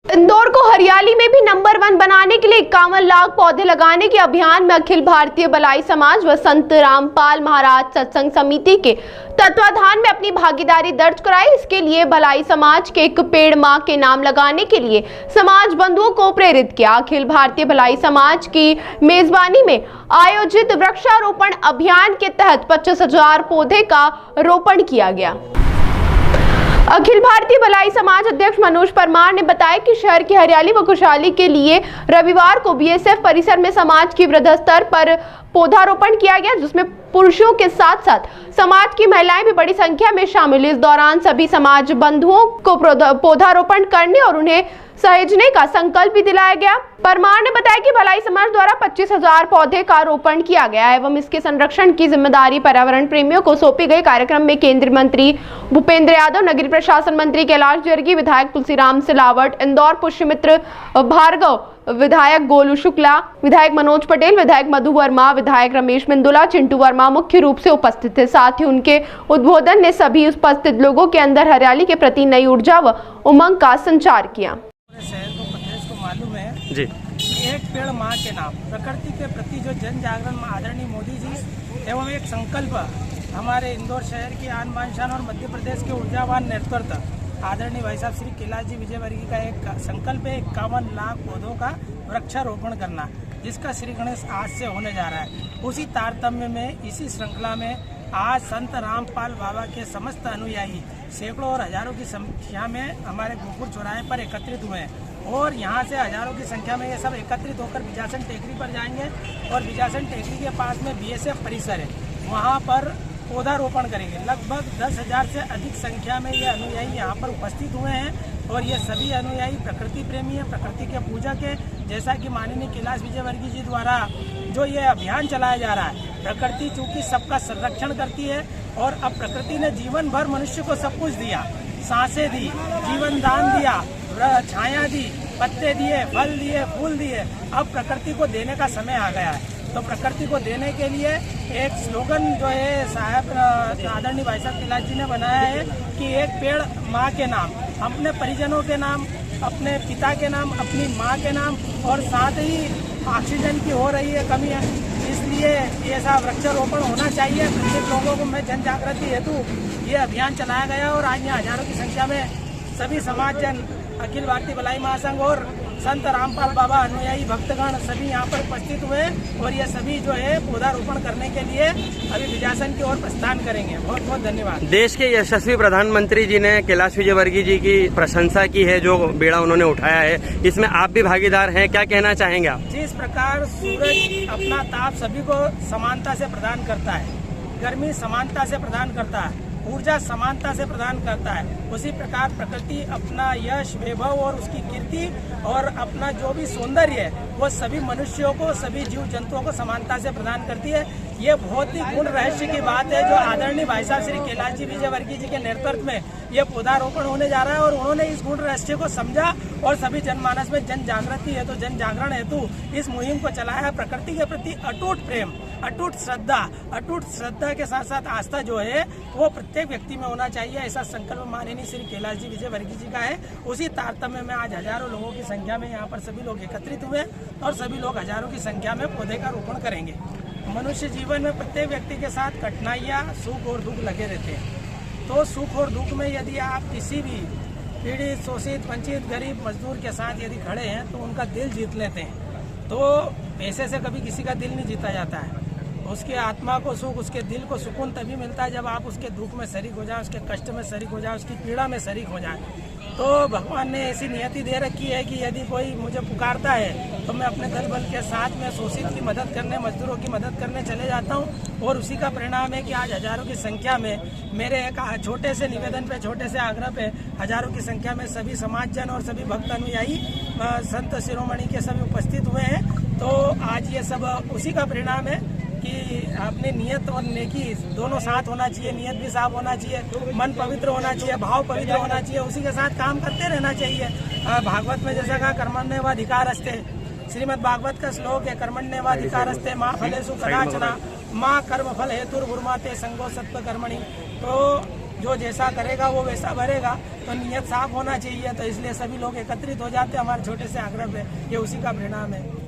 इंदौर को हरियाली में भी नंबर 1 बनाने के लिए 51 लाख पौधे लगाने के अभियान में अखिल भारतीय भलाई समाज व संत रामपाल महाराज सत्संग समिति के तत्वाधान में अपनी भागीदारी दर्ज कराई। इसके लिए भलाई समाज के एक पेड़ मां के नाम लगाने के लिए समाज बंधुओं को प्रेरित किया। अखिल भारतीय भलाई समाज की मेजबानी में आयोजित वृक्षारोपण अभियान के तहत 25,000 पौधे का रोपण किया गया। अखिल भारतीय भलाई समाज अध्यक्ष मनोज परमार ने बताया कि शहर की हरियाली व खुशहाली के लिए रविवार को बीएसएफ परिसर में समाज की वृहद स्तर पर पौधारोपण किया गया, जिसमें पुरुषों के साथ साथ समाज की महिलाएं भी बड़ी संख्या में शामिल। इस दौरान सभी समाज बंधुओं को पौधारोपण करने और उन्हें सहेजने का संकल्प भी दिलाया गया। परमार ने बताया कि भलाई समाज द्वारा 25,000 पौधे का रोपण किया गया एवं इसके संरक्षण की जिम्मेदारी पर्यावरण प्रेमियों को सौंपी गई। कार्यक्रम में केंद्रीय मंत्री भूपेंद्र यादव, नगरीय प्रशासन मंत्री कैलाश जरगी, विधायक तुलसीराम सिलावट, इंदौर पुष्यमित्र भार्गव, विधायक गोलू शुक्ला, विधायक मनोज पटेल, विधायक मधु वर्मा, विधायक रमेश मिंदुला, चिंटू वर्मा मुख्य रूप से उपस्थित थे। साथ ही उनके उद्बोधन ने सभी उपस्थित लोगों के अंदर हरियाली के प्रति नई ऊर्जा व उमंग का संचार किया। शहर को प्रदेश को मालूम है जी, एक पेड़ माँ के नाम प्रकृति के प्रति जो जन जागरण आदरणीय मोदी जी एवं एक संकल्प हमारे इंदौर शहर की आन बान शान और मध्य प्रदेश के ऊर्जावान नेतृत्व आदरणीय भाई साहब श्री कैलाश जी विजयवर्गीय का एक संकल्प है 51 लाख पौधों का वृक्षारोपण करना, जिसका श्री गणेश आज से होने जा रहा है। उसी तारतम्य में इसी श्रृंखला में आज संत रामपाल बाबा के समस्त अनुयायी सैकड़ों और हजारों की संख्या में हमारे गोपुर चौराहे पर एकत्रित हुए हैं और यहाँ से हजारों की संख्या में ये सब एकत्रित होकर बिजासन टेकरी पर जाएंगे और बिजासन टेकरी के पास में बीएसएफ परिसर है, वहाँ पर पौधारोपण करेंगे। लगभग 10,000 से अधिक संख्या में ये अनुयायी यहाँ पर उपस्थित हुए हैं और ये सभी अनुयायी प्रकृति प्रेमी है, प्रकृति के पूजक है। जैसा कि माननीय कैलाश विजयवर्गीय जी द्वारा जो ये अभियान चलाया जा रहा है, प्रकृति चूंकि सबका संरक्षण करती है और अब प्रकृति ने जीवन भर मनुष्य को सब कुछ दिया, सांसें दी, जीवन दान दिया, छाया दी, पत्ते दिए, फल दिए, फूल दिए। अब प्रकृति को देने का समय आ गया है, तो प्रकृति को देने के लिए एक स्लोगन जो है साहब आदरणीय भाई साहब कैलाश जी ने बनाया है कि एक पेड़ माँ के नाम, अपने परिजनों के नाम, अपने पिता के नाम, अपनी माँ के नाम, और साथ ही ऑक्सीजन की हो रही है कमी है, इसलिए ऐसा वृक्षारोपण होना चाहिए। प्रत्येक लोगों को मैं जन जागृति हेतु ये अभियान चलाया गया और आज यहाँ हजारों की संख्या में सभी समाज जन, अखिल भारतीय भलाई महासंघ और संत रामपाल बाबा अनुयायी भक्तगण सभी यहाँ पर उपस्थित हुए और ये सभी जो है पौधारोपण करने के लिए अभी विजासन की ओर प्रस्थान करेंगे। बहुत बहुत धन्यवाद। देश के यशस्वी प्रधानमंत्री जी ने कैलाश विजयवर्गीय जी की प्रशंसा की है, जो बेड़ा उन्होंने उठाया है, इसमें आप भी भागीदार हैं, क्या कहना चाहेंगे आप? जिस प्रकार सूरज अपना ताप सभी को समानता से प्रदान करता है, गर्मी समानता से प्रदान करता है, ऊर्जा समानता से प्रदान करता है, उसी प्रकार प्रकृति अपना यश, वैभव और उसकी कीर्ति और अपना जो भी सौंदर्य है वो सभी मनुष्यों को, सभी जीव जंतुओं को समानता से प्रदान करती है। ये बहुत ही गुण रहस्य की बात है जो आदरणीय भाई साहब श्री कैलाश जी विजयवर्गीय जी के नेतृत्व में ये पौधारोपण होने जा रहा है और उन्होंने इस गुण रहस्य को समझा और सभी जनमानस में जन जागृति हेतु, जन जागरण हेतु इस मुहिम को चलाया है। प्रकृति के प्रति अटूट प्रेम, अटूट श्रद्धा के साथ साथ आस्था जो है वो प्रत्येक व्यक्ति में होना चाहिए, ऐसा संकल्प माननीय श्री कैलाश जी विजयवर्गीय जी का है। उसी तारतम्य में आज हजारों लोगों की संख्या में यहाँ पर सभी लोग एकत्रित हुए और सभी लोग हजारों की संख्या में पौधे का रोपण करेंगे। मनुष्य जीवन में प्रत्येक व्यक्ति के साथ कठिनाइयाँ, सुख और दुख लगे रहते हैं, तो सुख और दुख में यदि आप किसी भी पीड़ित, शोषित, वंचित, गरीब, मजदूर के साथ यदि खड़े हैं तो उनका दिल जीत लेते हैं। तो पैसे से कभी किसी का दिल नहीं जीता जाता है, उसकी आत्मा को सुख, उसके दिल को सुकून तभी मिलता है जब आप उसके दुख में शरीक हो जाए, उसके कष्ट में शरीक हो जाए, उसकी पीड़ा में शरीक हो जाए। तो भगवान ने ऐसी नियति दे रखी है कि यदि कोई मुझे पुकारता है तो मैं अपने दल बल के साथ में शोषित की मदद करने, मजदूरों की मदद करने चले जाता हूँ और उसी का परिणाम है कि आज हजारों की संख्या में मेरे एक छोटे से निवेदन पे, छोटे से आग्रह पे हजारों की संख्या में सभी समाजजन और सभी भक्त अनुयायी संत शिरोमणि के सभी उपस्थित हुए हैं। तो आज ये सब उसी का परिणाम है कि अपनी नियत और नेकी दोनों साथ होना चाहिए, नियत भी साफ होना चाहिए, मन पवित्र होना चाहिए, भाव पवित्र होना चाहिए, उसी के साथ काम करते रहना चाहिए। भागवत में जैसा कहा कर्मण्येवाधिकारस्ते, श्रीमद् भागवत का श्लोक है कर्मण्येवाधिकारस्ते माँ फलेषु कदाचन माँ कर्म फल हेतुर्भुर्माते संगो सत्व कर्मणि। तो जो जैसा करेगा वो वैसा भरेगा, तो नीयत साफ होना चाहिए। तो इसलिए सभी लोग एकत्रित हो जाते हैं हमारे छोटे से आग्रह पे, ये उसी का परिणाम है।